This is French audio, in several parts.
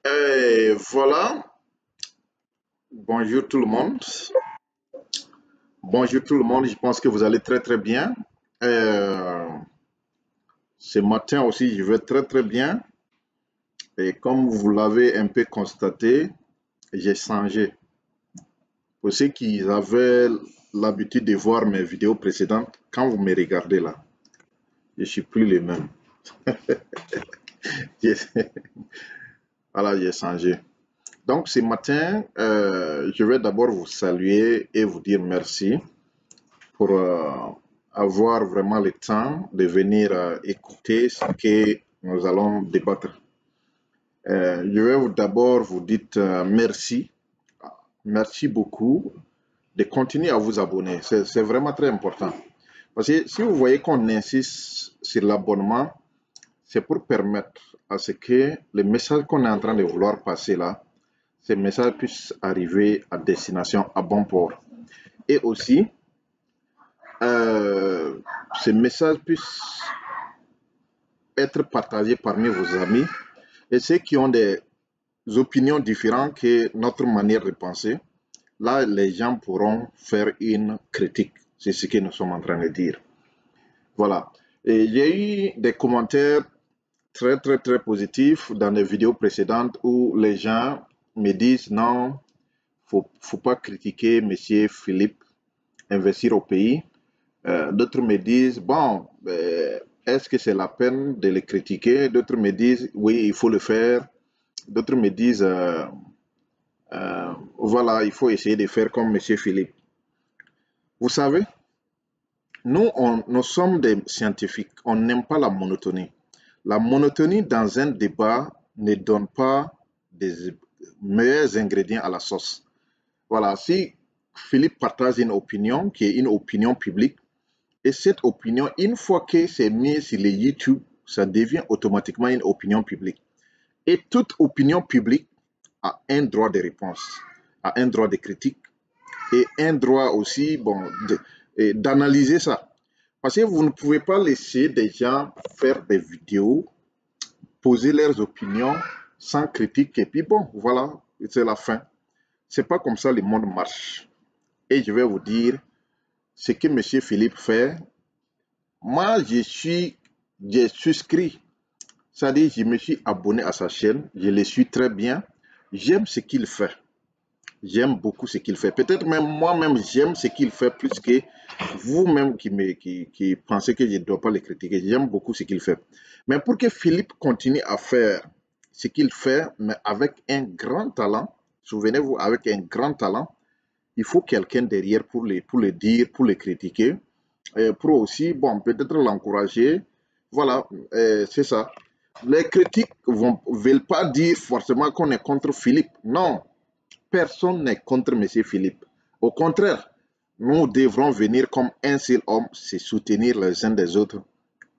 Et voilà, bonjour tout le monde. Bonjour tout le monde, je pense que vous allez très très bien. Euh, Ce matin aussi, je vais très très bien. Et comme vous l'avez un peu constaté, j'ai changé. Pour ceux qui avaient l'habitude de voir mes vidéos précédentes, quand vous me regardez là, je ne suis plus le même. Voilà, j'ai changé. Donc ce matin, je vais d'abord vous saluer et vous dire merci pour avoir vraiment le temps de venir écouter ce que nous allons débattre. Je vais d'abord vous dire merci. Merci beaucoup de continuer à vous abonner. C'est vraiment très important. Parce que si vous voyez qu'on insiste sur l'abonnement, c'est pour permettre à ce que le message qu'on est en train de vouloir passer là, ces messages puissent arriver à destination à bon port. Et aussi, ces messages puissent être partagés parmi vos amis et ceux qui ont des opinions différentes que notre manière de penser. Là, les gens pourront faire une critique. C'est ce que nous sommes en train de dire. Voilà. Et il y a eu des commentaires très, très, très positifs dans les vidéos précédentes où les gens me disent non, faut pas critiquer M. Philippe, investir au pays. D'autres me disent, bon, est-ce que c'est la peine de les critiquer? D'autres me disent, oui, il faut le faire. D'autres me disent, voilà, il faut essayer de faire comme M. Philippe. Vous savez, nous sommes des scientifiques, on n'aime pas la monotonie. La monotonie dans un débat ne donne pas des meilleurs ingrédients à la sauce. Voilà, si Philippe partage une opinion qui est une opinion publique, et cette opinion, une fois que c'est mis sur les YouTube, ça devient automatiquement une opinion publique. Et toute opinion publique a un droit de réponse, a un droit de critique et un droit aussi bon, d'analyser ça. Parce que vous ne pouvez pas laisser des gens faire des vidéos, poser leurs opinions sans critique et puis bon, voilà, c'est la fin. C'est pas comme ça le monde marche. Et je vais vous dire ce que M. Philippe fait. Moi, j'ai souscrit, c'est-à-dire je me suis abonné à sa chaîne, je le suis très bien, j'aime ce qu'il fait. J'aime beaucoup ce qu'il fait. Peut-être même moi-même, j'aime ce qu'il fait plus que vous-même qui pensez que je ne dois pas le critiquer. J'aime beaucoup ce qu'il fait. Mais pour que Philippe continue à faire ce qu'il fait, mais avec un grand talent, souvenez-vous, avec un grand talent, il faut quelqu'un derrière pour le dire, pour le critiquer, pour aussi, bon, peut-être l'encourager. Voilà, c'est ça. Les critiques ne veulent pas dire forcément qu'on est contre Philippe. Non, personne n'est contre M. Philippe. Au contraire, nous devrons venir comme un seul homme, se soutenir les uns des autres,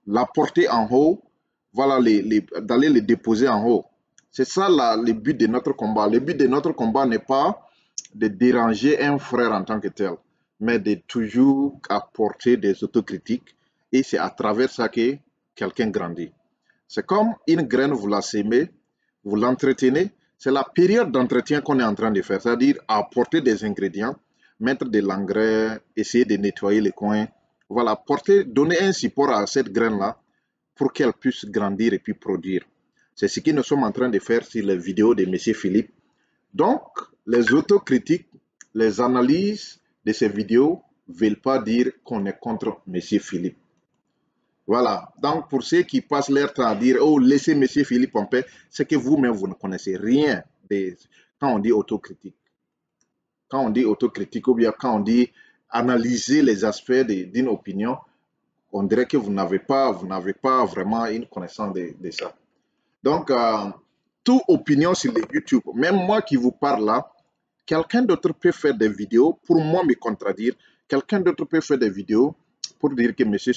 la porter en haut, voilà, d'aller les déposer en haut. C'est ça le but de notre combat. Le but de notre combat n'est pas de déranger un frère en tant que tel, mais de toujours apporter des autocritiques. Et c'est à travers ça que quelqu'un grandit. C'est comme une graine, vous la semez, vous l'entretenez. C'est la période d'entretien qu'on est en train de faire, c'est-à-dire apporter des ingrédients, mettre de l'engrais, essayer de nettoyer les coins. Voilà, donner un support à cette graine-là pour qu'elle puisse grandir et puis produire. C'est ce que nous sommes en train de faire sur les vidéos de M. Philippe. Donc, les autocritiques, les analyses de ces vidéos ne veulent pas dire qu'on est contre M. Philippe. Voilà. Donc, pour ceux qui passent leur temps à dire, oh, laissez M. Philippe en paix, c'est que vous-même, vous ne connaissez rien quand on dit autocritique. Quand on dit autocritique ou bien quand on dit analyser les aspects d'une opinion, on dirait que vous n'avez pas vraiment une connaissance de ça. Donc, toute opinion sur les YouTube, même moi qui vous parle là, quelqu'un d'autre peut faire des vidéos pour moi me contredire. Quelqu'un d'autre peut faire des vidéos pour dire que monsieur,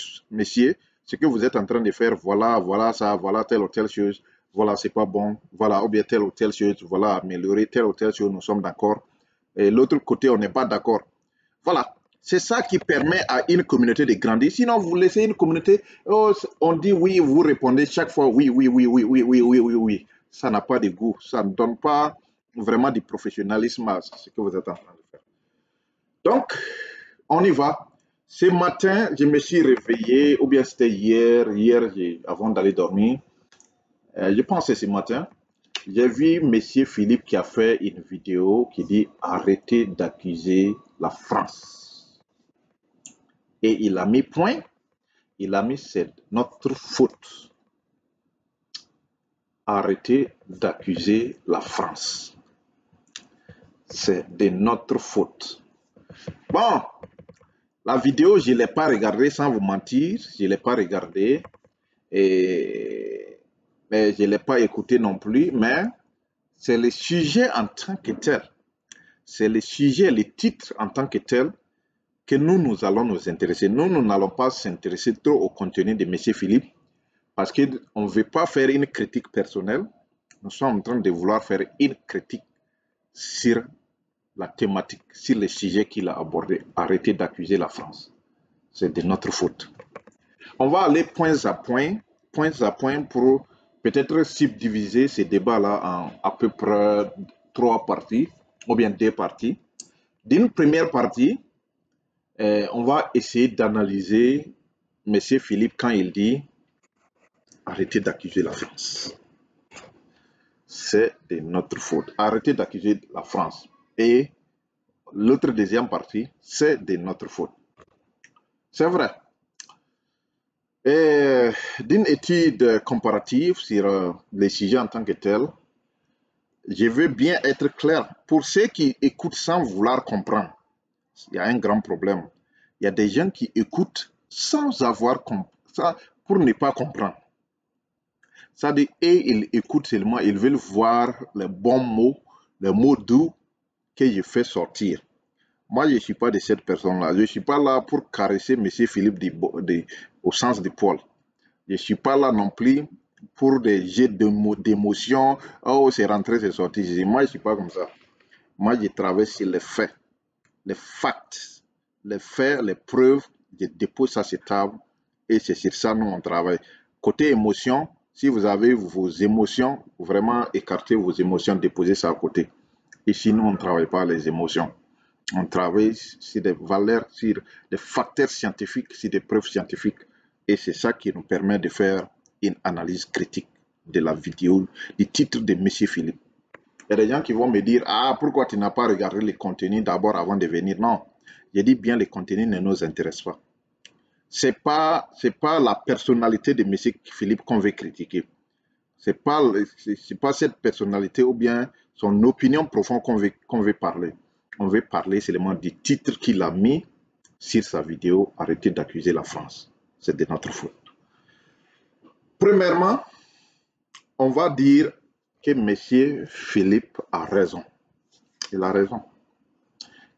ce que vous êtes en train de faire, voilà ça, voilà telle ou telle chose, voilà c'est pas bon, voilà ou bien telle ou telle chose, voilà améliorer telle ou telle chose, nous sommes d'accord. Et l'autre côté, on n'est pas d'accord. Voilà. C'est ça qui permet à une communauté de grandir. Sinon, vous laissez une communauté, oh, on dit oui, vous répondez chaque fois oui, oui, oui, oui, oui, oui, oui, oui, oui. ça n'a pas de goût. Ça ne donne pas vraiment du professionnalisme à ce que vous êtes en train de faire. Donc, on y va. Ce matin, je me suis réveillé, ou bien c'était hier, avant d'aller dormir. Je pensais ce matin, j'ai vu M. Philippe qui a fait une vidéo qui dit arrêtez d'accuser la France. Et il a mis point, il a mis c'est notre faute. Arrêtez d'accuser la France. C'est de notre faute. Bon, la vidéo, je ne l'ai pas regardée sans vous mentir, je ne l'ai pas regardée. Mais je ne l'ai pas écouté non plus, mais c'est le sujet en tant que tel. C'est le sujet, le titre en tant que tel que nous allons nous intéresser. Nous n'allons pas s'intéresser trop au contenu de M. Philippe parce qu'on ne veut pas faire une critique personnelle. Nous sommes en train de vouloir faire une critique sur la thématique, sur le sujet qu'il a abordé. Arrêtez d'accuser la France. C'est de notre faute. On va aller point à point pour peut-être subdiviser ces débats-là en à peu près 3 parties, ou bien 2 parties. D'une première partie, on va essayer d'analyser M. Philippe quand il dit « Arrêtez d'accuser la France ». C'est de notre faute. Arrêtez d'accuser la France. Et l'autre deuxième partie, c'est de notre faute. C'est vrai. D'une étude comparative sur les sujets en tant que tel, je veux bien être clair. Pour ceux qui écoutent sans vouloir comprendre, il y a un grand problème. Il y a des gens qui écoutent sans avoir compris, pour ne pas comprendre. Ça dit, et ils écoutent seulement, ils veulent voir les bons mots, les mots doux que je fais sortir. Moi, je ne suis pas de cette personne-là. Je ne suis pas là pour caresser M. Philippe au sens du poil. Je ne suis pas là non plus pour des jets d'émotion. Oh, c'est rentré, c'est sorti. Moi, je ne suis pas comme ça. Moi, je travaille sur les faits, les facts, les faits, les preuves. Je dépose ça sur table et c'est sur ça nous on travaille. Côté émotion, si vous avez vos émotions, vraiment écartez vos émotions, déposez ça à côté. Ici, nous, on ne travaille pas les émotions. On travaille sur des valeurs, sur des facteurs scientifiques, sur des preuves scientifiques. Et c'est ça qui nous permet de faire une analyse critique de la vidéo, du titre de M. Philippe. Il y a des gens qui vont me dire, ah, pourquoi tu n'as pas regardé les contenus d'abord avant de venir? Non, je dis bien, les contenus ne nous intéressent pas. Ce n'est pas la personnalité de M. Philippe qu'on veut critiquer. Ce n'est pas cette personnalité ou bien son opinion profonde qu'on veut parler. On veut parler seulement du titre qu'il a mis sur sa vidéo, arrêtez d'accuser la France. C'est de notre faute. Premièrement, on va dire que M. Philippe a raison. Il a raison.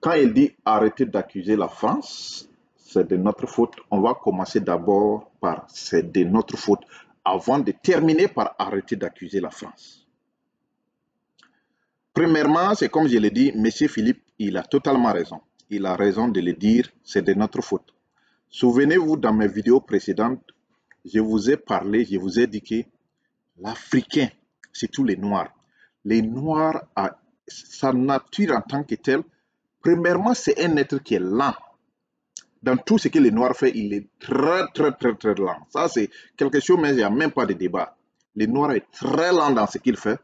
Quand il dit arrêtez d'accuser la France, c'est de notre faute. On va commencer d'abord par c'est de notre faute avant de terminer par arrêter d'accuser la France. Premièrement, c'est comme je l'ai dit, M. Philippe, il a totalement raison. Il a raison de le dire, c'est de notre faute. Souvenez-vous, dans mes vidéos précédentes, je vous ai parlé, je vous ai dit que l'Africain, c'est tous les Noirs. Les Noirs, sa nature en tant que telle, premièrement, c'est un être qui est lent. Dans tout ce que les Noirs font, il est très lent. Ça, c'est quelque chose, mais il n'y a même pas de débat. Le Noir est très lent dans ce qu'il fait.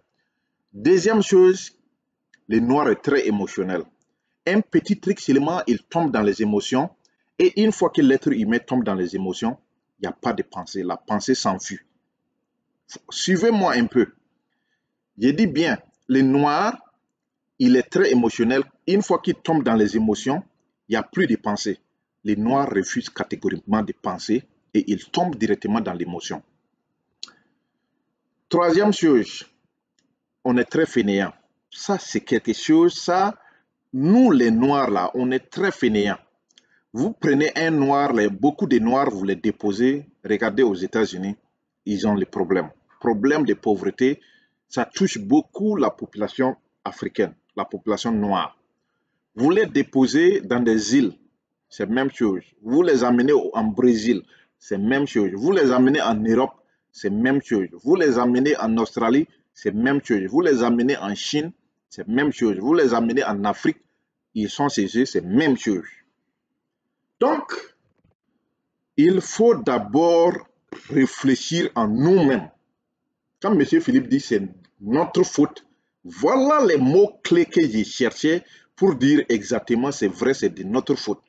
Deuxième chose, le Noir est très émotionnel. Un petit truc seulement, il tombe dans les émotions. Et une fois que l'être humain tombe dans les émotions, il n'y a pas de pensée. La pensée s'enfuit. Suivez-moi un peu. Je dis bien, le Noir, il est très émotionnel. Une fois qu'il tombe dans les émotions, il n'y a plus de pensée. Les Noirs refusent catégoriquement de penser et ils tombent directement dans l'émotion. Troisième chose, on est très fainéants. Ça, c'est quelque chose, ça, nous les Noirs, là, on est très fainéants. Vous prenez un Noir, beaucoup de Noirs, vous les déposez, regardez aux États-Unis, ils ont les problèmes. Problème de pauvreté, ça touche beaucoup la population africaine, la population noire. Vous les déposez dans des îles, c'est la même chose. Vous les amenez en Brésil, c'est la même chose. Vous les amenez en Europe, c'est la même chose. Vous les amenez en Australie, c'est même chose. Vous les amenez en Chine, c'est même chose. Vous les amenez en Afrique, ils sont chez eux, c'est même chose. Donc, il faut d'abord réfléchir en nous-mêmes. Quand M. Philippe dit c'est notre faute, voilà les mots-clés que j'ai cherchés pour dire exactement c'est vrai, c'est de notre faute.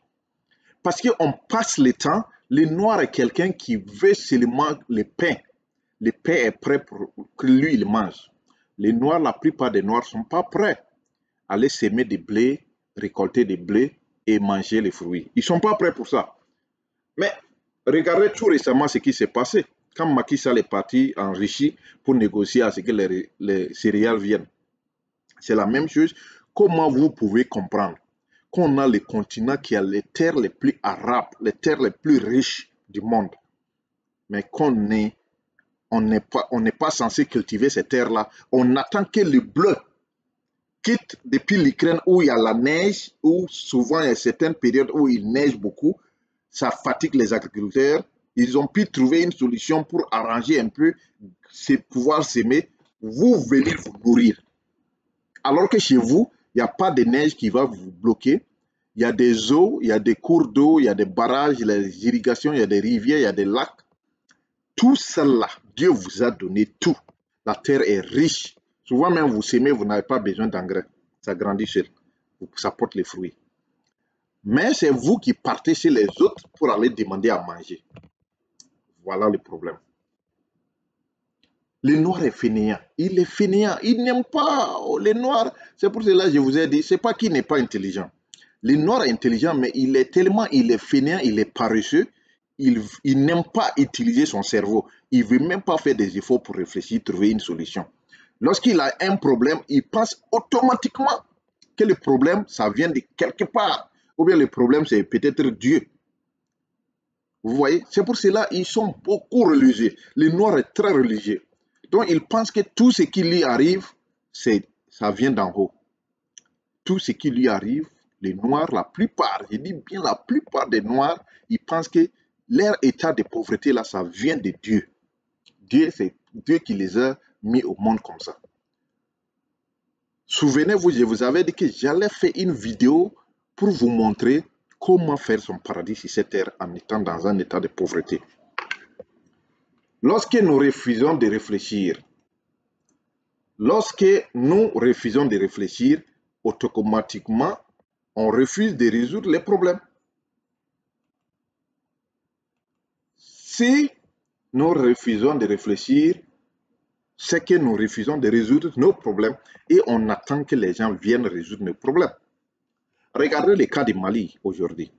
Parce qu'on passe le temps, le noir est quelqu'un qui veut seulement le pain. Le pain est prêt pour que lui, il mange. Les noirs, la plupart des noirs ne sont pas prêts à aller s'aimer des blés, récolter des blés et manger les fruits. Ils ne sont pas prêts pour ça. Mais regardez tout récemment ce qui s'est passé. Quand Macky Sall est parti en Russie pour négocier à ce que les céréales viennent. C'est la même chose. Comment vous pouvez comprendre qu'on a le continent qui a les terres les plus arabes, les terres les plus riches du monde, mais qu'on n'est pas censé cultiver ces terres-là. On attend que le bleu quitte depuis l'Ukraine où il y a la neige, où souvent il y a certaines périodes où il neige beaucoup, ça fatigue les agriculteurs. Ils ont pu trouver une solution pour arranger un peu, pouvoir s'aimer. Vous venez vous nourrir. Alors que chez vous, il n'y a pas de neige qui va vous bloquer. Il y a des eaux, il y a des cours d'eau, il y a des barrages, il y a des irrigations, il y a des rivières, il y a des lacs. Tout cela, Dieu vous a donné tout. La terre est riche. Souvent même vous semez, vous n'avez pas besoin d'engrais. Ça grandit seul. Ça porte les fruits. Mais c'est vous qui partez chez les autres pour aller demander à manger. Voilà le problème. Le noir est fainéant. Il est fainéant. Il n'aime pas les noirs. C'est pour cela que je vous ai dit, c'est pas qu'il n'est pas intelligent. Le noir est intelligent, mais il est fainéant, il est paresseux. Il n'aime pas utiliser son cerveau. Il ne veut même pas faire des efforts pour réfléchir, trouver une solution. Lorsqu'il a un problème, il pense automatiquement que le problème, ça vient de quelque part. Ou bien le problème, c'est peut-être Dieu. Vous voyez, c'est pour cela qu'ils sont beaucoup religieux. Le noir est très religieux. Donc, il pense que tout ce qui lui arrive, ça vient d'en haut. Tout ce qui lui arrive, les noirs, la plupart, je dis bien la plupart des noirs, ils pensent que leur état de pauvreté, là, ça vient de Dieu. Dieu, c'est Dieu qui les a mis au monde comme ça. Souvenez-vous, je vous avais dit que j'allais faire une vidéo pour vous montrer comment faire son paradis sur cette terre en étant dans un état de pauvreté. Lorsque nous refusons de réfléchir, automatiquement, on refuse de résoudre les problèmes. Si nous refusons de réfléchir, c'est que nous refusons de résoudre nos problèmes et on attend que les gens viennent résoudre nos problèmes. Regardez le cas du Mali aujourd'hui.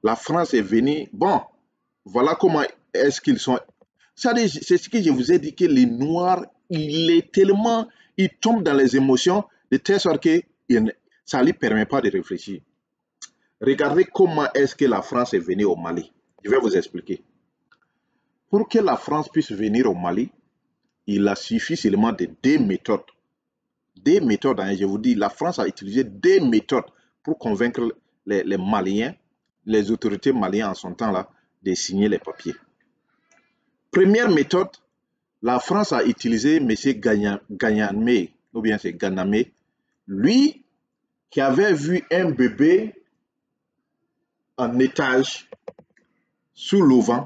La France est venue, bon, voilà comment est-ce qu'ils sont. C'est ce que je vous ai dit, que les Noirs, ils tombent dans les émotions de telle sorte que ça ne lui permet pas de réfléchir. Regardez comment est-ce que la France est venue au Mali. Je vais vous expliquer. Pour que la France puisse venir au Mali, il a suffi seulement de deux méthodes. Des méthodes, hein, je vous dis, la France a utilisé des méthodes pour convaincre les Maliens, les autorités maliennes en son temps-là, de signer les papiers. Première méthode, la France a utilisé M. Gagnamé, ou bien c'est Ganamé, lui qui avait vu un bébé en étage sous l'auvent.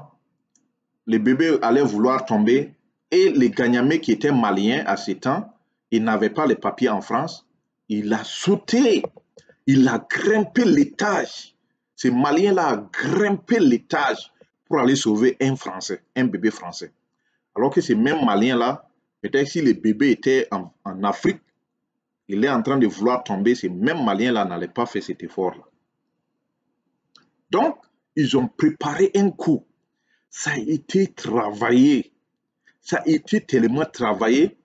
Le bébé allait vouloir tomber et le Gagnamé qui était malien à ce temps, il n'avait pas les papiers en France, il a sauté, il a grimpé l'étage. Ce malien-là a grimpé l'étage pour aller sauver un Français, un bébé français. Alors que ce même malien-là, peut-être si le bébé était en Afrique, il est en train de vouloir tomber, ce même malien-là n'allait pas faire cet effort-là. Donc, ils ont préparé un coup. Ça a été travaillé. Ça a été tellement travaillé.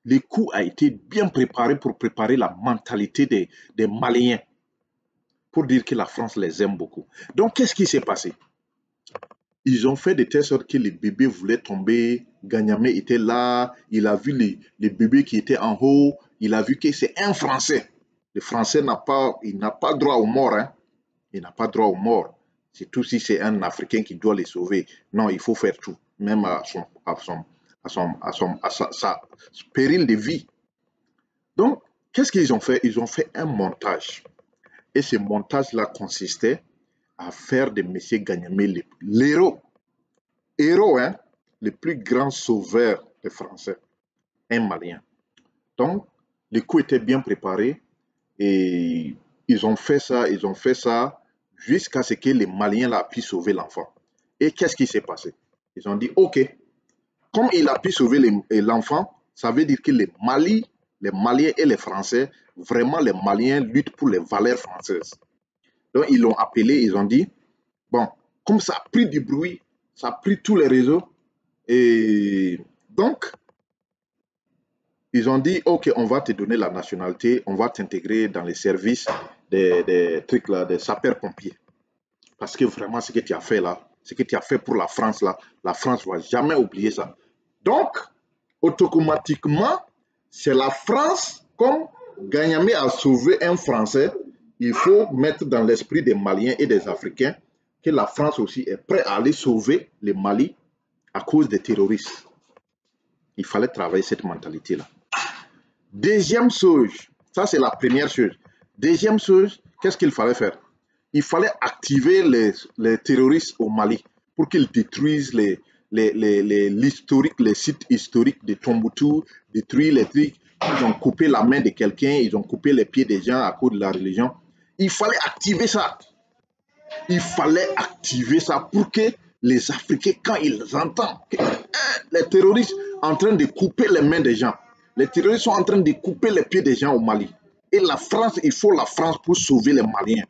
Le coup a été bien préparé pour préparer la mentalité des Maliens. Pour dire que la France les aime beaucoup. Donc, qu'est-ce qui s'est passé? Ils ont fait de telle sorte que le bébé voulait tomber. Gagnamé était là. Il a vu les bébés qui étaient en haut. Il a vu que c'est un Français. Le Français n'a pas droit aux morts. Hein? Il n'a pas droit aux morts. C'est tout si c'est un Africain qui doit les sauver. Non, il faut faire tout, même à sa péril de vie. Donc, qu'est-ce qu'ils ont fait? Ils ont fait un montage. Et ce montage-là consistait à faire de M. Ganyamé l'héros. Héros, hein? Le plus grand sauveur des Français. Un Malien. Donc, le coup était bien préparé et ils ont fait ça jusqu'à ce que les Maliens là puissent sauver l'enfant. Et qu'est-ce qui s'est passé? Ils ont dit, OK, comme il a pu sauver l'enfant, ça veut dire que les Maliens et les Français, vraiment les Maliens luttent pour les valeurs françaises. Donc ils l'ont appelé, ils ont dit, bon, comme ça a pris du bruit, ça a pris tous les réseaux, et donc ils ont dit, OK, on va te donner la nationalité, on va t'intégrer dans les services des trucs là, des sapeurs-pompiers. Parce que vraiment, ce que tu as fait là, ce que tu as fait pour la France là, la France ne va jamais oublier ça. Donc, automatiquement, c'est la France, comme Ganyamé a sauvé un Français, il faut mettre dans l'esprit des Maliens et des Africains que la France aussi est prête à aller sauver le Mali à cause des terroristes. Il fallait travailler cette mentalité-là. Deuxième chose, ça c'est la première chose. Deuxième chose, qu'est-ce qu'il fallait faire? Il fallait activer les terroristes au Mali pour qu'ils détruisent les sites historiques de Tombouctou, détruire les trucs. Ils ont coupé la main de quelqu'un, ils ont coupé les pieds des gens à cause de la religion. Il fallait activer ça. Il fallait activer ça pour que les Africains, quand ils entendent que les terroristes en train de couper les mains des gens, les terroristes sont en train de couper les pieds des gens au Mali. Et la France, il faut la France pour sauver les Maliens.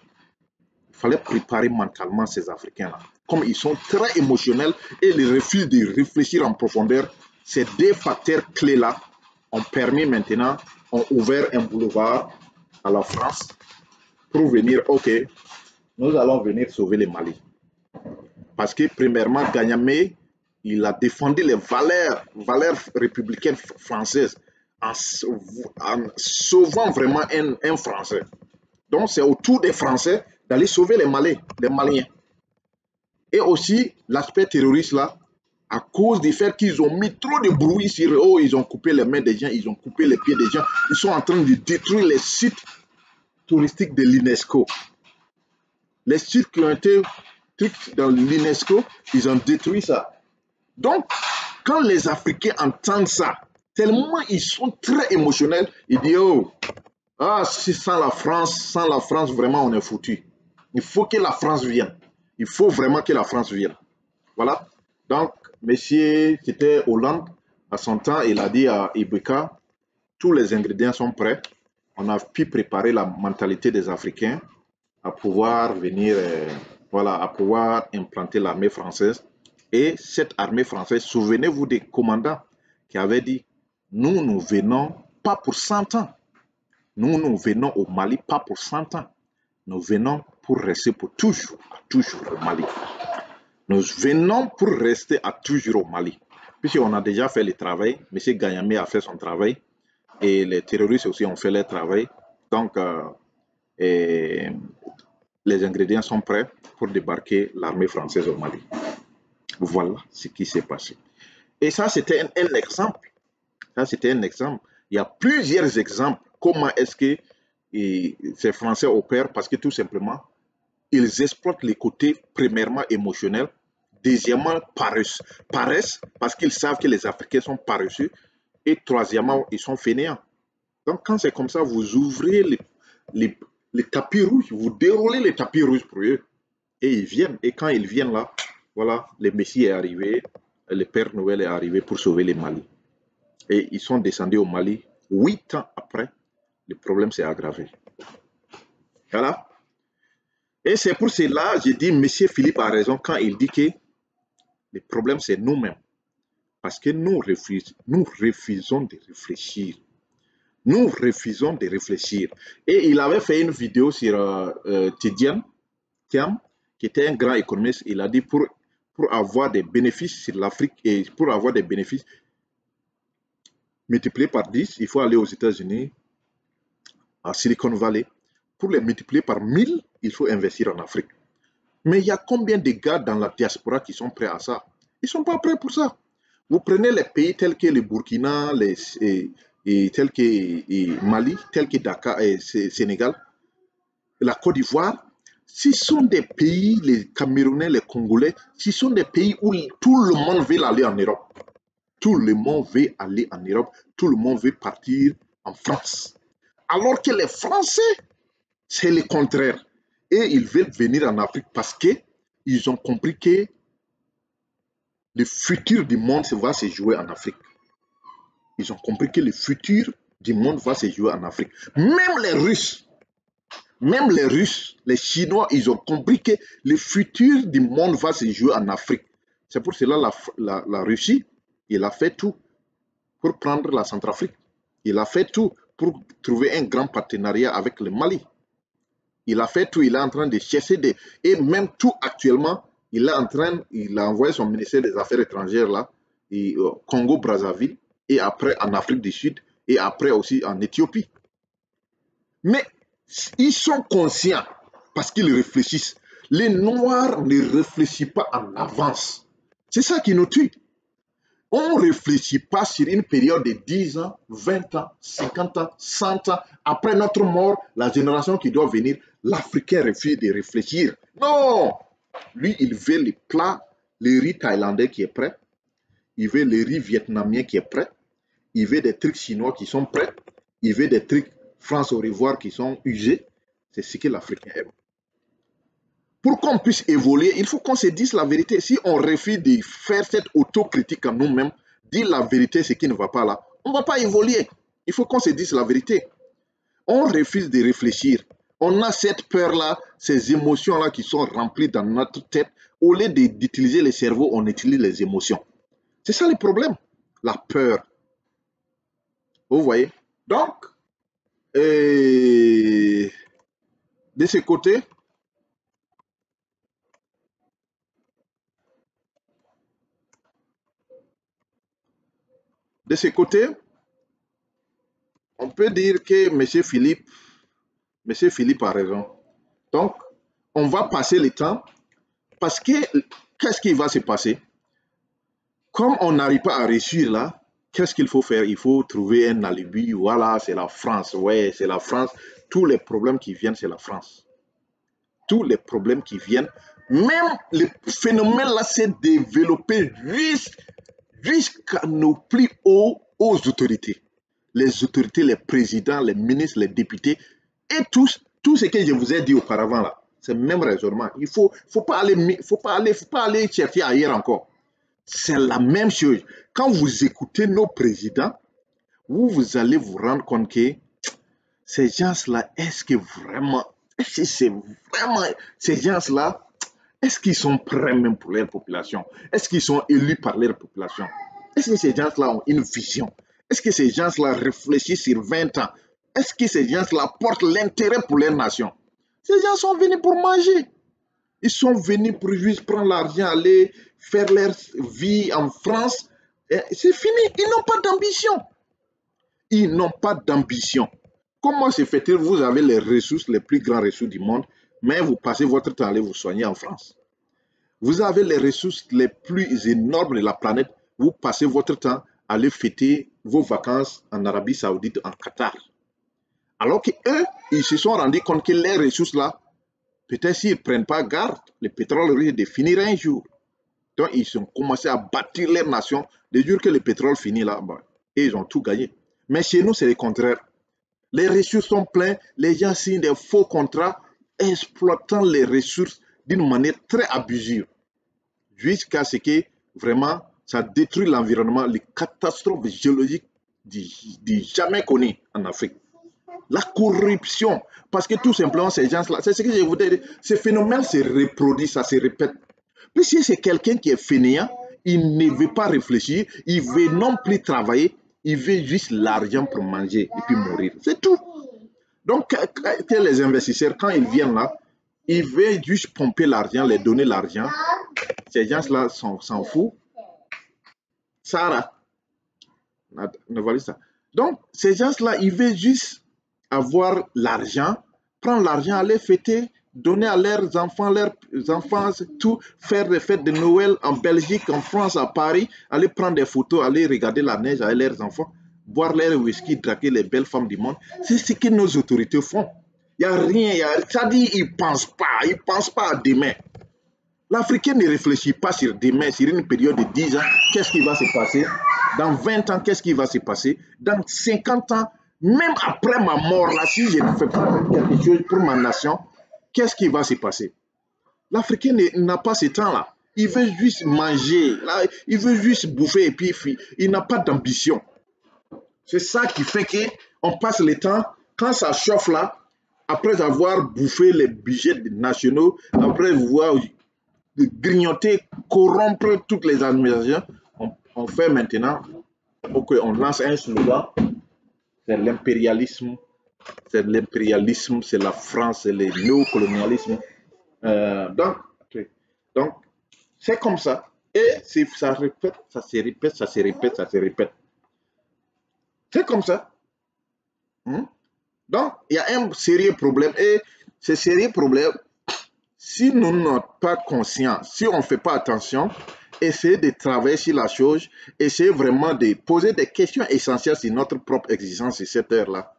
Il fallait préparer mentalement ces Africains-là. Comme ils sont très émotionnels et ils refusent de réfléchir en profondeur, ces deux facteurs clés-là ont permis maintenant, ont ouvert un boulevard à la France pour venir, OK, nous allons venir sauver les Mali. Parce que premièrement, Ganyamé, il a défendu les valeurs républicaines françaises en sauvant vraiment un Français. Donc c'est au tour des Français d'aller sauver les Maliens. Et aussi l'aspect terroriste là, à cause du fait qu'ils ont mis trop de bruit sur eux, oh, ils ont coupé les mains des gens, ils ont coupé les pieds des gens, ils sont en train de détruire les sites touristiques de l'UNESCO. Les sites qui ont été dans l'UNESCO, ils ont détruit ça. Donc, quand les Africains entendent ça, tellement ils sont très émotionnels, ils disent, oh, ah, si sans la France, vraiment, on est foutu. Il faut que la France vienne. Il faut vraiment que la France vienne. Voilà. Donc, monsieur, c'était Hollande, à son temps, il a dit à Ibeka, tous les ingrédients sont prêts. On a pu préparer la mentalité des Africains à pouvoir venir, voilà, à pouvoir implanter l'armée française. Et cette armée française, souvenez-vous des commandants qui avaient dit, nous venons pas pour 100 ans. Nous venons au Mali pas pour 100 ans. Nous venons pour rester pour toujours au Mali. Nous venons pour rester à toujours au Mali. Puisqu'on a déjà fait le travail, M. Ganyamé a fait son travail et les terroristes aussi ont fait leur travail. Donc, les ingrédients sont prêts pour débarquer l'armée française au Mali. Voilà ce qui s'est passé. Et ça, c'était un exemple. Ça, c'était un exemple. Il y a plusieurs exemples. Comment est-ce que ces Français opèrent? Parce que tout simplement, ils exploitent les côtés premièrement émotionnels, deuxièmement paresse parce qu'ils savent que les Africains sont paresseux, et troisièmement, ils sont fainéants. Donc quand c'est comme ça, vous ouvrez les tapis rouges, vous déroulez les tapis rouges pour eux, et ils viennent. Et quand ils viennent là, voilà, le Messie est arrivé, le Père Noël est arrivé pour sauver les Mali. Et ils sont descendus au Mali 8 ans après, le problème s'est aggravé. Voilà. Et c'est pour cela, je dis, M. Philippe a raison quand il dit que le problème, c'est nous-mêmes. Parce que nous refusons de réfléchir. Nous refusons de réfléchir. Et il avait fait une vidéo sur Tidjane Thiam, qui était un grand économiste. Il a dit pour avoir des bénéfices sur l'Afrique et pour avoir des bénéfices multipliés par 10, il faut aller aux États-Unis, à Silicon Valley. Pour les multiplier par 1000, il faut investir en Afrique. Mais il y a combien de gars dans la diaspora qui sont prêts à ça? Ils ne sont pas prêts pour ça. Vous prenez les pays tels que le Burkina, tels que Mali, tels que Dakar et Sénégal, la Côte d'Ivoire. Ce sont des pays, les Camerounais, les Congolais, ce sont des pays où tout le monde veut aller en Europe. Tout le monde veut aller en Europe, tout le monde veut partir en France. Alors que les Français, c'est le contraire. Et ils veulent venir en Afrique parce qu'ils ont compris que le futur du monde va se jouer en Afrique. Ils ont compris que le futur du monde va se jouer en Afrique. Même les Russes, les Chinois, ils ont compris que le futur du monde va se jouer en Afrique. C'est pour cela la Russie, il a fait tout pour prendre la Centrafrique. Il a fait tout pour trouver un grand partenariat avec le Mali. Il a fait tout, il est en train de chercher des... Et même tout actuellement, il a envoyé son ministère des Affaires étrangères là, Congo-Brazzaville, et après en Afrique du Sud, et après aussi en Éthiopie. Mais ils sont conscients, parce qu'ils réfléchissent. Les Noirs ne réfléchissent pas en avance. C'est ça qui nous tue. On ne réfléchit pas sur une période de 10 ans, 20 ans, 50 ans, 100 ans. Après notre mort, la génération qui doit venir, l'Africain refuse de réfléchir. Non! Lui, il veut le plat, le riz thaïlandais qui est prêt. Il veut le riz vietnamien qui est prêt. Il veut des trucs chinois qui sont prêts. Il veut des trucs France au revoir qui sont usés. C'est ce que l'Africain aime. Pour qu'on puisse évoluer, il faut qu'on se dise la vérité. Si on refuse de faire cette autocritique en nous-mêmes, dire la vérité, ce qui ne va pas là, on ne va pas évoluer. Il faut qu'on se dise la vérité. On refuse de réfléchir. On a cette peur-là, ces émotions-là qui sont remplies dans notre tête. Au lieu d'utiliser le cerveau, on utilise les émotions. C'est ça le problème, la peur. Vous voyez? Donc, de ce côté, on peut dire que M. Philippe a raison. Donc, on va passer le temps parce que qu'est-ce qui va se passer? Comme on n'arrive pas à réussir là, qu'est-ce qu'il faut faire? Il faut trouver un alibi. Voilà, c'est la France. Ouais, c'est la France. Tous les problèmes qui viennent, c'est la France. Tous les problèmes qui viennent, même le phénomène là s'est développé jusqu'à nos plus hauts aux autorités. Les autorités, les présidents, les ministres, les députés, et tout ce que je vous ai dit auparavant là, c'est le même raisonnement. Il faut pas aller chercher ailleurs encore. C'est la même chose. Quand vous écoutez nos présidents, vous allez vous rendre compte que ces gens-là, est-ce que c'est vraiment, ces gens-là, est-ce qu'ils sont prêts même pour leur population? Est-ce qu'ils sont élus par leur population? Est-ce que ces gens-là ont une vision? Est-ce que ces gens-là réfléchissent sur 20 ans? Est-ce que ces gens-là portent l'intérêt pour leur nation? Ces gens sont venus pour manger. Ils sont venus pour juste prendre l'argent, aller faire leur vie en France. C'est fini. Ils n'ont pas d'ambition. Ils n'ont pas d'ambition. Comment se fait-il que vous avez les ressources, les plus grandes ressources du monde, mais vous passez votre temps à aller vous soigner en France? Vous avez les ressources les plus énormes de la planète, vous passez votre temps à aller fêter vos vacances en Arabie Saoudite, en Qatar. Alors qu'eux, ils se sont rendus compte que les ressources là, peut-être s'ils ne prennent pas garde, le pétrole risque de finir un jour. Donc ils ont commencé à bâtir leur nation. Le jour que le pétrole finit là-bas, et ils ont tout gagné. Mais chez nous, c'est le contraire. Les ressources sont pleines, les gens signent des faux contrats, exploitant les ressources d'une manière très abusive, jusqu'à ce que vraiment ça détruit l'environnement, les catastrophes géologiques du jamais connues en Afrique. La corruption, parce que tout simplement ces gens-là, c'est ce que je voudrais dire, ce phénomène se reproduit, ça se répète. Puis si c'est quelqu'un qui est fainéant, il ne veut pas réfléchir, il veut non plus travailler, il veut juste l'argent pour manger et puis mourir. C'est tout. Donc, que les investisseurs, quand ils viennent là, ils veulent juste pomper l'argent, les donner l'argent. Ces gens-là s'en foutent. Sarah, ne voilà ça. Donc, ces gens-là, ils veulent juste avoir l'argent, prendre l'argent, aller fêter donner à leurs enfants tout, faire des fêtes de Noël en Belgique, en France, à Paris, aller prendre des photos, aller regarder la neige avec leurs enfants, boire leur whisky, draguer les belles femmes du monde. C'est ce que nos autorités font. Il n'y a rien, ça dit, ils ne pensent pas à demain. L'Africain ne réfléchit pas sur demain, sur une période de 10 ans, qu'est-ce qui va se passer? Dans 20 ans, qu'est-ce qui va se passer? Dans 50 ans, même après ma mort, là, si je ne fais pas quelque chose pour ma nation, qu'est-ce qui va se passer? L'Africain n'a pas ce temps-là. Il veut juste manger, là, il veut juste bouffer et puis il n'a pas d'ambition. C'est ça qui fait qu'on passe le temps, quand ça chauffe là, après avoir bouffé les budgets nationaux, après voir grignoter, corrompre toutes les administrations, on fait maintenant, on lance un slogan, c'est l'impérialisme, c'est la France, c'est le néocolonialisme. Donc, c'est comme ça. Et ça répète, ça se répète, ça se répète, ça se répète. C'est comme ça. Donc, il y a un sérieux problème. Et ce sérieux problème, si nous n'en sommes pas conscients, si on ne fait pas attention, essayez de travailler sur la chose, essayez vraiment de poser des questions essentielles sur notre propre existence sur cette heure-là.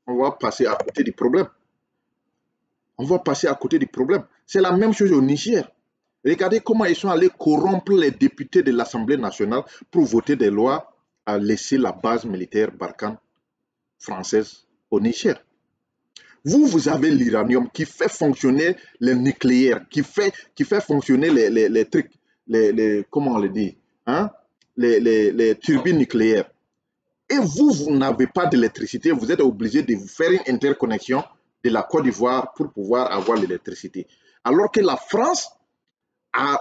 On va passer à côté du problème. On va passer à côté du problème. C'est la même chose au Niger. Regardez comment ils sont allés corrompre les députés de l'Assemblée nationale pour voter des lois à laisser la base militaire Barkhane française au Niger. Vous avez l'uranium qui fait fonctionner le nucléaire, qui fait fonctionner les trucs, comment on le dit, hein? les turbines nucléaires. Et vous n'avez pas d'électricité, vous êtes obligé de vous faire une interconnexion de la Côte d'Ivoire pour pouvoir avoir l'électricité. Alors que la France, à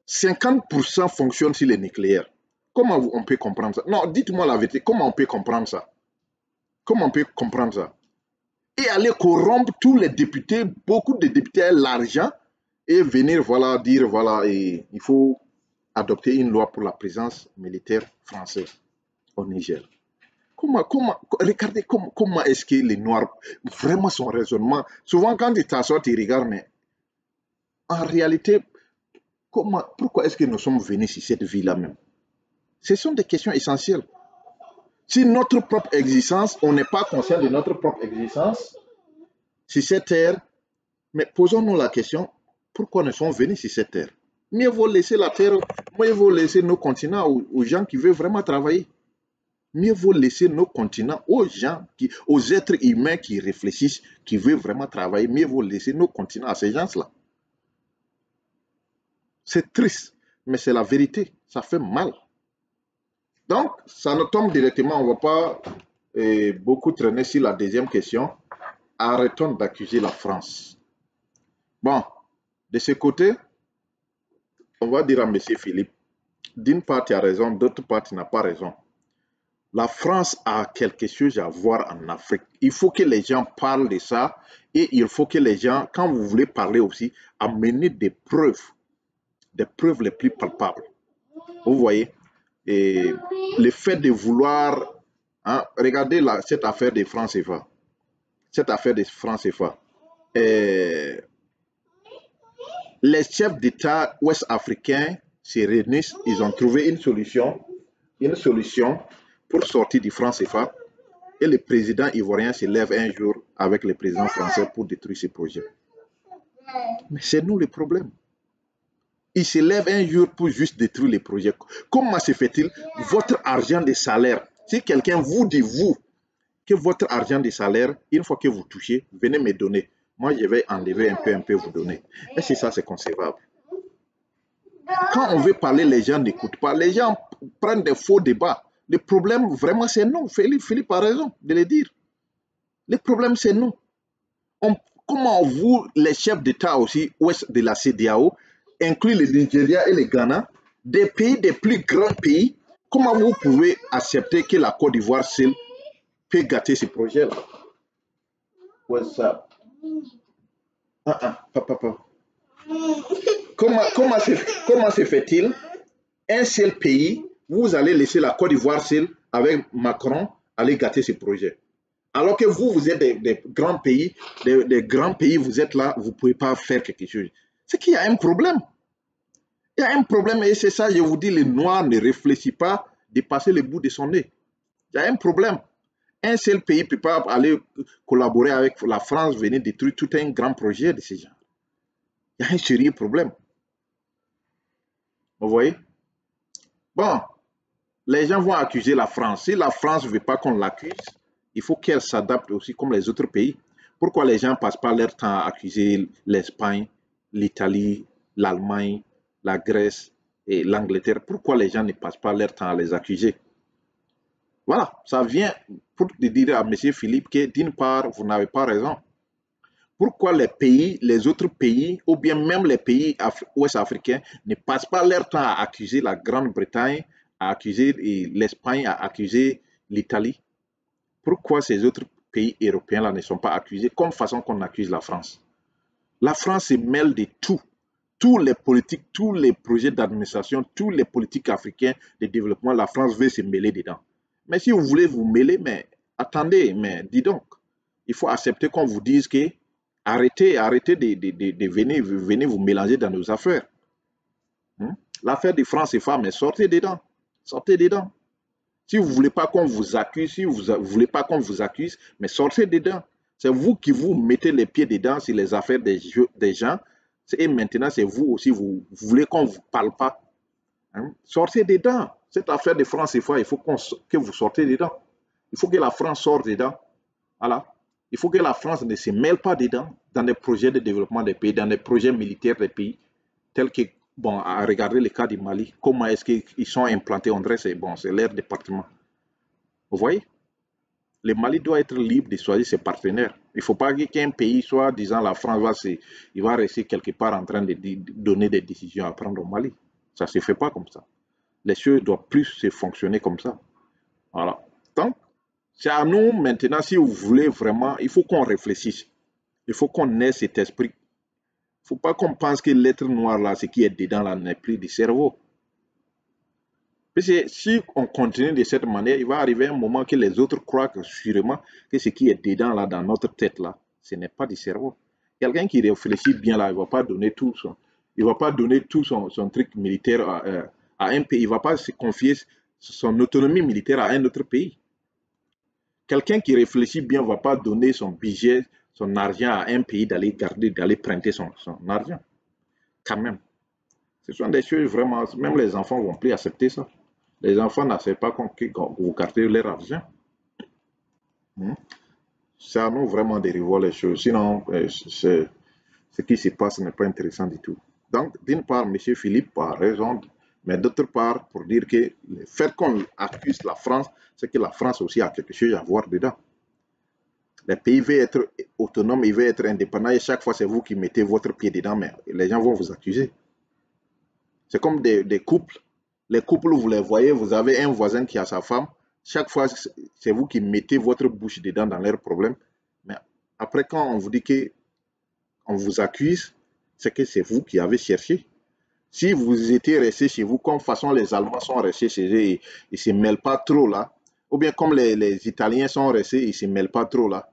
50% fonctionne sur le nucléaire. Comment on peut comprendre ça? Non, dites-moi la vérité, comment on peut comprendre ça? Comment on peut comprendre ça? Et aller corrompre tous les députés, beaucoup de députés ont l'argent et venir voilà, dire voilà, il faut adopter une loi pour la présence militaire française au Niger. Regardez comment est-ce que les Noirs, vraiment son raisonnement, souvent quand ils t'assoient, ils regardent, mais en réalité, pourquoi est-ce que nous sommes venus sur cette vie-là même? Ce sont des questions essentielles. Si notre propre existence, on n'est pas conscient de notre propre existence sur cette terre, mais posons-nous la question, pourquoi nous sommes venus sur cette terre? Mieux vaut laisser la terre, mieux vaut laisser nos continents aux gens qui veulent vraiment travailler. Mieux vaut laisser nos continents aux gens, aux êtres humains qui réfléchissent, qui veulent vraiment travailler. Mieux vaut laisser nos continents à ces gens-là. C'est triste, mais c'est la vérité. Ça fait mal. Donc, ça nous tombe directement. On ne va pas beaucoup traîner sur la deuxième question. Arrêtons d'accuser la France. Bon, de ce côté, on va dire à M. Philippe, d'une part, tu as raison, d'autre part, tu n'as pas raison. La France a quelque chose à voir en Afrique. Il faut que les gens parlent de ça et il faut que les gens, quand vous voulez parler aussi, amenez des preuves les plus palpables. Vous voyez, et le fait de vouloir, hein, regardez cette affaire de France CFA. Cette affaire de France CFA. Les chefs d'État ouest-africains se réunissent, ils ont trouvé une solution pour sortir du franc CFA. Et le président ivoirien se lève un jour avec le président français pour détruire ce projet. Mais c'est nous le problème. Il se lève un jour pour juste détruire les projets. Comment se fait-il? Votre argent de salaire, si quelqu'un vous dit, que votre argent de salaire, une fois que vous touchez, venez me donner. Moi, je vais enlever un peu, vous donner. Est-ce que ça, c'est concevable? Quand on veut parler, les gens n'écoutent pas. Les gens prennent des faux débats. Le problème, vraiment, c'est nous. Philippe a raison de le dire. Le problème, c'est nous. Comment vous, les chefs d'État aussi, ouest de la CEDEAO, inclut le Nigeria et le Ghana, des pays, des plus grands pays, comment vous pouvez accepter que la Côte d'Ivoire seule peut gâter ce projet-là? What's ça? Papa. Comment se fait-il? Un seul pays, vous allez laisser la Côte d'Ivoire seule avec Macron aller gâter ce projet. Alors que vous, vous êtes des grands pays, des grands pays, vous êtes là, vous ne pouvez pas faire quelque chose. C'est qu'il y a un problème. Il y a un problème et c'est ça, je vous dis, le noir ne réfléchit pas dépasser le bout de son nez. Il y a un problème. Un seul pays ne peut pas aller collaborer avec la France, venir détruire tout un grand projet de ces gens. Il y a un sérieux problème. Vous voyez? Bon, les gens vont accuser la France. Si la France ne veut pas qu'on l'accuse, il faut qu'elle s'adapte aussi comme les autres pays. Pourquoi les gens ne passent pas leur temps à accuser l'Espagne, l'Italie, l'Allemagne, la Grèce et l'Angleterre? Pourquoi les gens ne passent pas leur temps à les accuser? Voilà, ça vient pour dire à M. Philippe que d'une part, vous n'avez pas raison. Pourquoi les pays, les autres pays, ou bien même les pays ouest-africains ne passent pas leur temps à accuser la Grande-Bretagne, à accuser l'Espagne, à accuser l'Italie? Pourquoi ces autres pays européens-là ne sont pas accusés comme façon qu'on accuse la France? La France se mêle de tout. Tous les politiques, tous les projets d'administration, tous les politiques africains de développement, la France veut se mêler dedans. Mais si vous voulez vous mêler, mais attendez, mais dis donc, il faut accepter qu'on vous dise que arrêtez de venir vous mélanger dans nos affaires. L'affaire de France et femmes, mais sortez dedans. Sortez dedans. Si vous ne voulez pas qu'on vous accuse, si vous ne voulez pas qu'on vous accuse, mais sortez dedans. C'est vous qui vous mettez les pieds dedans sur les affaires des gens. Et maintenant, c'est vous aussi, vous voulez qu'on ne vous parle pas. Sortez dedans. Cette affaire de France et femmes, il faut que vous sortez dedans. Il faut que la France sorte dedans. Voilà. Il faut que la France ne se mêle pas dedans dans des projets de développement des pays, dans des projets militaires des pays, tels que, bon, à regarder le cas du Mali, comment est-ce qu'ils sont implantés, on dirait, c'est bon, c'est leur département. Vous voyez? Le Mali doit être libre de choisir ses partenaires. Il ne faut pas qu'un pays soit, disant la France, il va rester quelque part en train de donner des décisions à prendre au Mali. Ça ne se fait pas comme ça. Les choses doivent plus se fonctionner comme ça. Voilà. Donc, c'est à nous maintenant, si vous voulez vraiment, il faut qu'on réfléchisse. Il faut qu'on ait cet esprit. Il ne faut pas qu'on pense que l'être noir là, ce qui est dedans là, n'est plus du cerveau. Parce que si on continue de cette manière, il va arriver un moment que les autres croient que sûrement que ce qui est dedans là, dans notre tête là, ce n'est pas du cerveau. Quelqu'un qui réfléchit bien là, il ne va pas donner tout son truc militaire à un pays. Il ne va pas se confier son autonomie militaire à un autre pays. Quelqu'un qui réfléchit bien ne va pas donner son budget, son argent à un pays d'aller garder, d'aller prêter son argent. Quand même. Ce sont des choses vraiment, même les enfants ne vont plus accepter ça. Les enfants n'acceptent pas que vous gardez leur argent. C'est à nous vraiment de revoir les choses. Sinon, ce qui se passe n'est pas intéressant du tout. Donc, d'une part, M. Philippe a raison, mais d'autre part, pour dire que le fait qu'on accuse la France, c'est que la France aussi a quelque chose à voir dedans. Les pays veulent être autonomes, ils veulent être indépendants, et chaque fois, c'est vous qui mettez votre pied dedans, mais les gens vont vous accuser. C'est comme des couples. Les couples, vous les voyez, vous avez un voisin qui a sa femme, chaque fois, c'est vous qui mettez votre bouche dedans dans leurs problèmes. Mais après, quand on vous dit qu'on vous accuse, c'est que c'est vous qui avez cherché. Si vous étiez resté chez vous, comme façon les Allemands sont restés chez eux, ils ne se mêlent pas trop là, ou bien comme les Italiens sont restés, ils ne se mêlent pas trop là.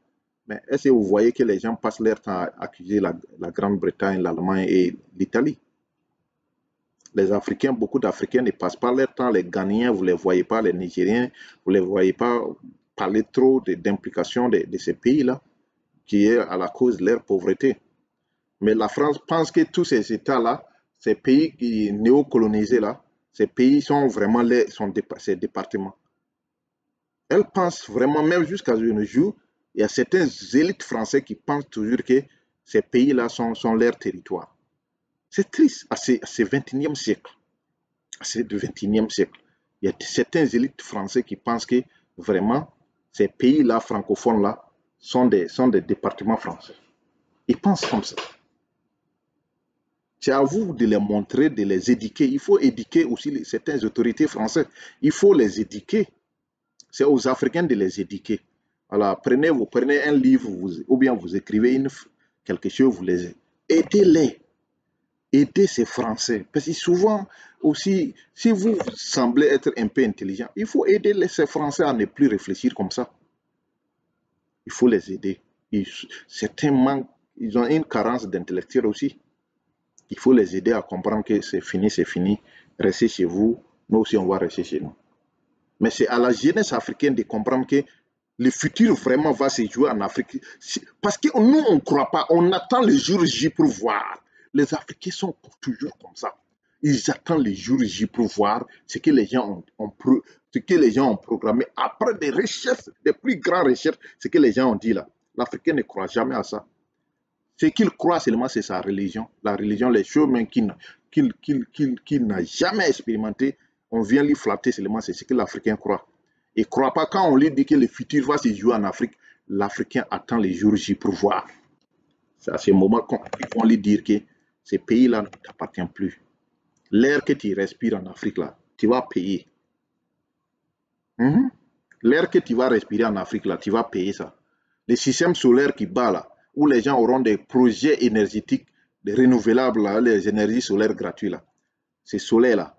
Mais est-ce que vous voyez que les gens passent leur temps à accuser la Grande-Bretagne, l'Allemagne et l'Italie? Les Africains, beaucoup d'Africains ne passent pas leur temps, les Ghanéens, vous ne les voyez pas, les Nigériens, vous ne les voyez pas parler trop d'implication de ces pays-là, qui est à la cause de leur pauvreté. Mais la France pense que tous ces États-là, ces pays néocolonisés là, ces pays sont vraiment ces départements. Elle pense vraiment, même jusqu'à ce jour, il y a certains élites français qui pensent toujours que ces pays-là sont leurs territoires. C'est triste à ce 21e siècle. À ce 21e siècle. Il y a certains élites français qui pensent que vraiment ces pays-là, francophones-là, sont des départements français. Ils pensent comme ça. C'est à vous de les montrer, de les éduquer. Il faut éduquer aussi certaines autorités françaises. Il faut les éduquer. C'est aux Africains de les éduquer. Alors, vous prenez un livre, ou bien vous écrivez quelque chose, vous les aidez-les. Aidez ces Français. Parce que souvent, aussi, si vous semblez être un peu intelligent, il faut aider ces Français à ne plus réfléchir comme ça. Il faut les aider. Certains manquent, ils ont une carence d'intellectuels aussi. Il faut les aider à comprendre que c'est fini, restez chez vous, nous aussi on va rester chez nous. Mais c'est à la jeunesse africaine de comprendre que le futur vraiment va se jouer en Afrique. Parce que nous, on ne croit pas, on attend le jour J pour voir. Les Africains sont toujours comme ça. Ils attendent le jour J pour voir ce que les gens ont programmé après des recherches, des plus grandes recherches, ce que les gens ont dit là. L'Africain ne croit jamais à ça. Ce qu'il croit seulement, c'est sa religion. La religion, les choses qu'il n'a jamais expérimenté, on vient lui flatter seulement, c'est ce que l'Africain croit. Il ne croit pas quand on lui dit que le futur va se jouer en Afrique. L'Africain attend les jours J pour voir. C'est à ce moment qu'ils vont lui dire que ces pays-là ne t'appartiennent plus. L'air que tu respires en Afrique, là, tu vas payer. L'air que tu vas respirer en Afrique, là, tu vas payer ça. Le système solaire qui bat, là, où les gens auront des projets énergétiques, des renouvelables, là, les énergies solaires gratuites, là. Ces soleils-là,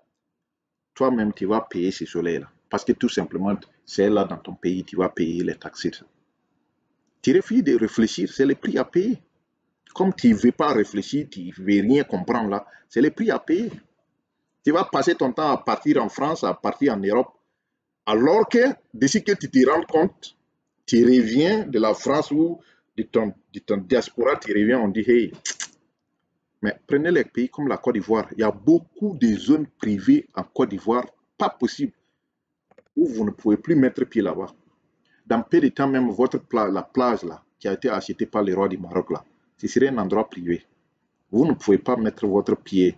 toi-même, tu vas payer ces soleils-là. Parce que tout simplement, c'est là dans ton pays, tu vas payer les taxes. Tu refuses de réfléchir, c'est le prix à payer. Comme tu ne veux pas réfléchir, tu ne veux rien comprendre là, c'est le prix à payer. Tu vas passer ton temps à partir en France, à partir en Europe, alors que d'ici que tu te rends compte, tu reviens de la France ou de ton diaspora, tu reviens, on dit, hey, mais prenez les pays comme la Côte d'Ivoire, il y a beaucoup de zones privées en Côte d'Ivoire, pas possible, où vous ne pouvez plus mettre pied là-bas. Dans peu de temps même, la plage là, qui a été achetée par les rois du Maroc là, ce serait un endroit privé. Vous ne pouvez pas mettre votre pied.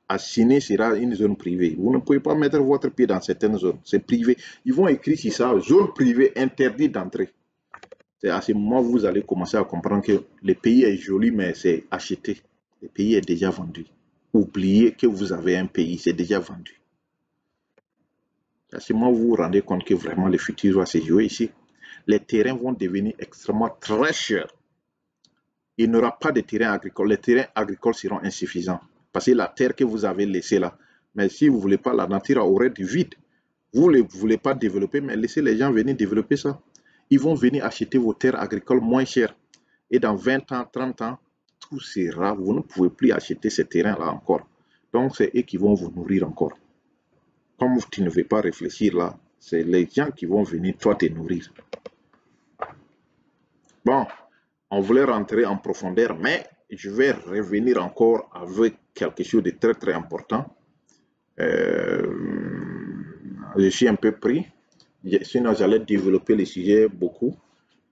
Assine sera une zone privée. Vous ne pouvez pas mettre votre pied dans certaines zones. C'est privé. Ils vont écrire sur ça, zone privée interdite d'entrée. C'est à ce moment où vous allez commencer à comprendre que le pays est joli, mais c'est acheté. Le pays est déjà vendu. Oubliez que vous avez un pays, c'est déjà vendu. C'est à ce moment où vous vous rendez compte que vraiment le futur va se jouer ici. Les terrains vont devenir extrêmement très chers. Il n'y aura pas de terrain agricole. Les terrains agricoles seront insuffisants. Parce que la terre que vous avez laissée là, mais si vous ne voulez pas, la nature aurait du vide. Vous ne voulez pas développer, mais laissez les gens venir développer ça. Ils vont venir acheter vos terres agricoles moins chères. Et dans 20 ans, 30 ans, tout sera, vous ne pouvez plus acheter ces terrains-là encore. Donc, c'est eux qui vont vous nourrir encore. Comme tu ne veux pas réfléchir là, c'est les gens qui vont venir, toi, te nourrir. Bon, on voulait rentrer en profondeur, mais je vais revenir encore avec quelque chose de très très important. Je suis un peu pris, sinon j'allais développer le sujet beaucoup,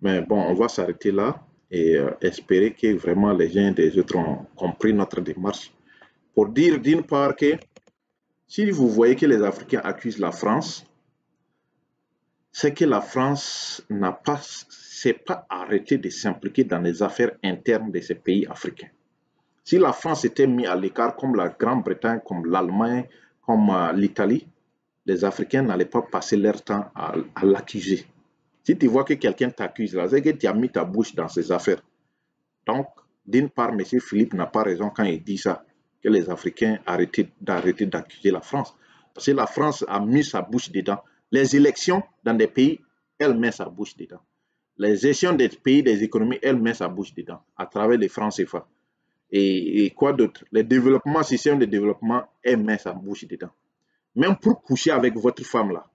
mais bon, on va s'arrêter là et espérer que vraiment les gens des autres ont compris notre démarche. Pour dire d'une part que si vous voyez que les Africains accusent la France, c'est que la France n'a pas, s'est pas arrêtée de s'impliquer dans les affaires internes de ces pays africains. Si la France était mise à l'écart comme la Grande-Bretagne, comme l'Allemagne, comme l'Italie, les Africains n'allaient pas passer leur temps à l'accuser. Si tu vois que quelqu'un t'accuse, c'est que tu as mis ta bouche dans ses affaires. Donc, d'une part, M. Philippe n'a pas raison quand il dit ça, que les Africains arrêtent d'accuser la France. Parce que la France a mis sa bouche dedans. Les élections dans des pays, elle met sa bouche dedans. Les gestions des pays, des économies, elle met sa bouche dedans, à travers les francs CFA. Et quoi d'autre? Les développements, système de développement, elle met sa bouche dedans. Même pour coucher avec votre femme là,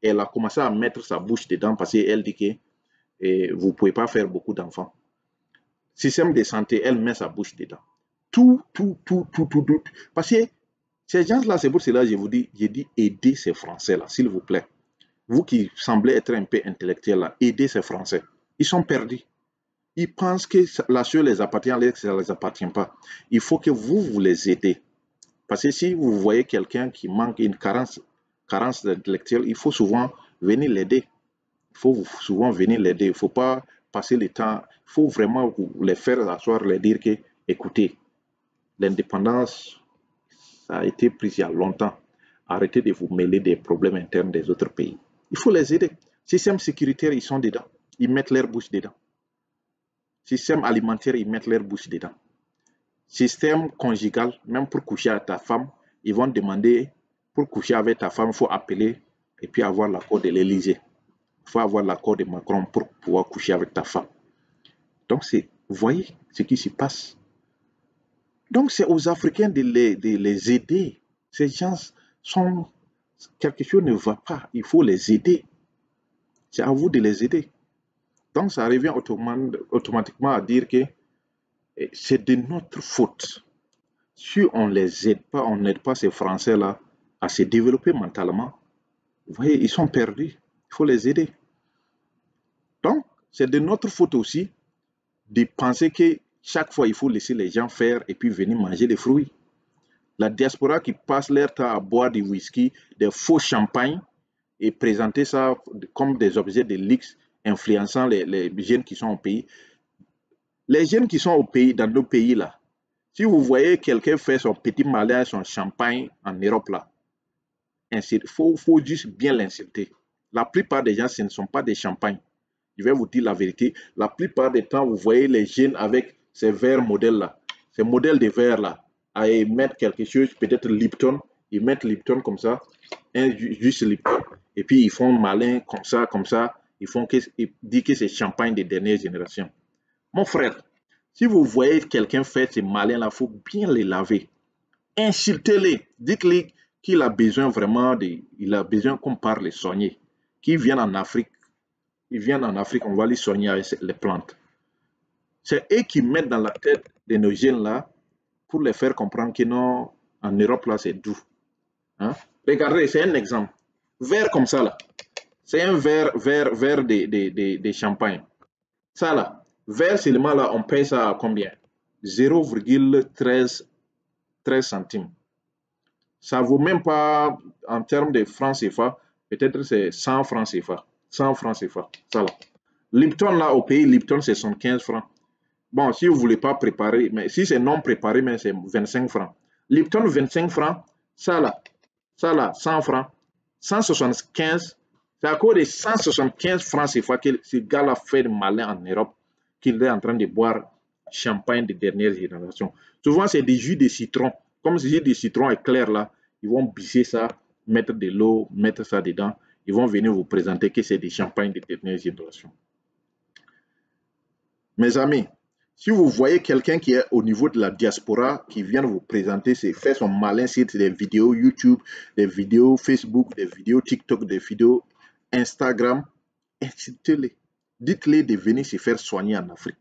elle a commencé à mettre sa bouche dedans parce qu'elle dit que vous ne pouvez pas faire beaucoup d'enfants. Système de santé, elle met sa bouche dedans. Tout. Parce que ces gens-là, c'est pour cela que j'ai dit aider ces Français-là, s'il vous plaît. Vous qui semblez être un peu intellectuel là, aidez ces Français. Ils sont perdus. Ils pensent que la chose les appartient, alors que ça ne les appartient pas. Il faut que vous les aidez. Parce que si vous voyez quelqu'un qui manque une carence intellectuelle, il faut souvent venir l'aider. Il faut souvent venir l'aider. Il ne faut pas passer le temps. Il faut vraiment les faire asseoir, les dire que, écoutez, l'indépendance, ça a été pris il y a longtemps. Arrêtez de vous mêler des problèmes internes des autres pays. Il faut les aider. Système sécuritaire, ils sont dedans. Ils mettent leur bouche dedans. Système alimentaire, ils mettent leur bouche dedans. Système conjugal, même pour coucher avec ta femme, ils vont demander, pour coucher avec ta femme, il faut appeler et puis avoir l'accord de l'Élysée. il faut avoir l'accord de Macron pour pouvoir coucher avec ta femme. Donc, vous voyez ce qui se passe. Donc, c'est aux Africains de les aider. Ces gens sont... Quelque chose ne va pas. Il faut les aider. C'est à vous de les aider. Donc, ça revient automatiquement à dire que c'est de notre faute. Si on ne les aide pas, on n'aide pas ces Français-là à se développer mentalement, vous voyez, ils sont perdus. Il faut les aider. Donc, c'est de notre faute aussi de penser que chaque fois, il faut laisser les gens faire et puis venir manger les fruits. La diaspora qui passe leur temps à boire du whisky, des faux champagnes et présenter ça comme des objets de luxe influençant les jeunes qui sont au pays. Les jeunes qui sont au pays, dans nos pays là, si vous voyez quelqu'un faire son petit malin, son champagne en Europe là, il faut juste bien l'insulter. La plupart des gens, ce ne sont pas des champagnes. Je vais vous dire la vérité. La plupart des temps, vous voyez les jeunes avec ces verres modèles là, ces modèles de verres là, à mettre quelque chose, peut-être Lipton, ils mettent Lipton comme ça, juste Lipton, et puis ils font malin comme ça, ils disent que c'est champagne des dernières générations. Mon frère, si vous voyez quelqu'un faire ces malins là, il faut bien les laver. Insultez-les, dites-lui qu'il a besoin vraiment il a besoin qu'on parle les soigner, qu'il vienne en Afrique. Ils viennent en Afrique, on va les soigner avec les plantes. C'est eux qui mettent dans la tête de nos jeunes là pour les faire comprendre que non, en Europe là c'est doux. Hein? Regardez, c'est un exemple. Verre comme ça là, c'est un verre de champagne. Ça là, verre seulement là, on paye ça à combien? 0,13 centimes. Ça ne vaut même pas, en termes de francs CFA, peut-être c'est 100 francs CFA. 100 francs CFA, ça là. Lipton là au pays, Lipton c'est 75 francs. Bon, si vous ne voulez pas préparer, mais si c'est non préparé, mais c'est 25 francs. Lipton 25 francs, ça là, 100 francs. 175, c'est à cause de 175 francs CFA que ce gars-là fait de malin en Europe, qu'il est en train de boire champagne de dernière génération. Souvent, c'est des jus de citron. Comme ce jus de citron est clair là, ils vont bisser ça, mettre de l'eau, mettre ça dedans. Ils vont venir vous présenter que c'est des champagnes de dernière génération. Mes amis, si vous voyez quelqu'un qui est au niveau de la diaspora, qui vient vous présenter, faire son malin site, des vidéos YouTube, des vidéos Facebook, des vidéos TikTok, des vidéos Instagram, incitez-les. Dites-les de venir se faire soigner en Afrique.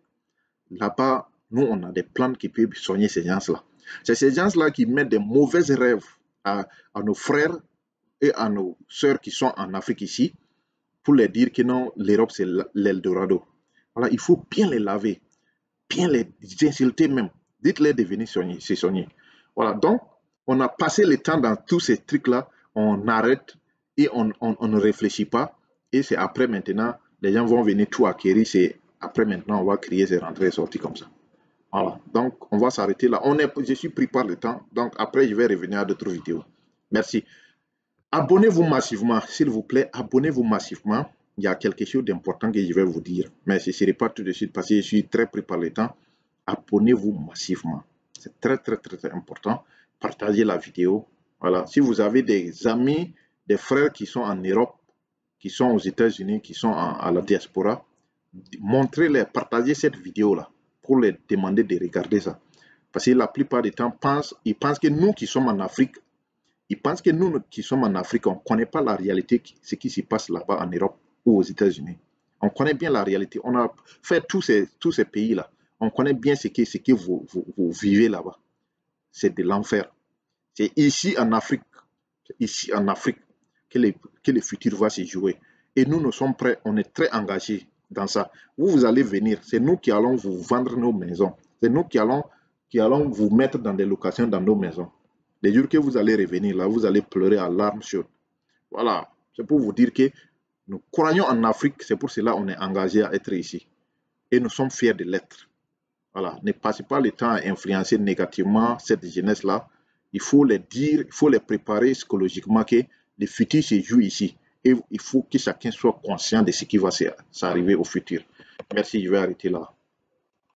Là-bas, nous, on a des plantes qui peuvent soigner ces gens-là. C'est ces gens-là qui mettent des mauvais rêves à nos frères et à nos sœurs qui sont en Afrique ici, pour leur dire que non, l'Europe, c'est l'Eldorado. Voilà, il faut bien les laver, bien les insulter même. Dites-les de venir se soigner. Voilà, donc, on a passé le temps dans tous ces trucs-là, on arrête et on ne réfléchit pas. Et c'est après maintenant, les gens vont venir tout acquérir. C'est après maintenant, on va crier ces rentrées et sorties comme ça. Voilà, donc on va s'arrêter là. Je suis pris par le temps, donc après je vais revenir à d'autres vidéos. Merci. Abonnez-vous massivement, s'il vous plaît, abonnez-vous massivement. Il y a quelque chose d'important que je vais vous dire, mais ce ne serait pas tout de suite parce que je suis très pris par le temps. Abonnez-vous massivement. C'est très, très, très, très important. Partagez la vidéo. Voilà. Si vous avez des amis, des frères qui sont en Europe, qui sont aux États-Unis, qui sont à la diaspora, montrez-les, partagez cette vidéo-là pour les demander de regarder ça. Parce que la plupart du temps, ils pensent que nous qui sommes en Afrique, ils pensent que nous qui sommes en Afrique, on ne connaît pas la réalité, ce qui se passe là-bas en Europe ou aux États-Unis. On connaît bien la réalité. On a fait tous ces pays-là. On connaît bien ce que vous vivez là-bas. C'est de l'enfer. C'est ici en Afrique que le futur va se jouer. Et nous sommes prêts, on est très engagés dans ça. Vous allez venir, c'est nous qui allons vous vendre nos maisons. C'est nous qui allons vous mettre dans des locations dans nos maisons. Les jours que vous allez revenir là, vous allez pleurer à larmes chaudes. Voilà, c'est pour vous dire que nous croyons en Afrique, c'est pour cela qu'on est engagé à être ici. Et nous sommes fiers de l'être. Voilà, ne passez pas le temps à influencer négativement cette jeunesse-là. Il faut les dire, il faut les préparer psychologiquement que le futur se joue ici. Et il faut que chacun soit conscient de ce qui va s'arriver au futur. Merci, je vais arrêter là.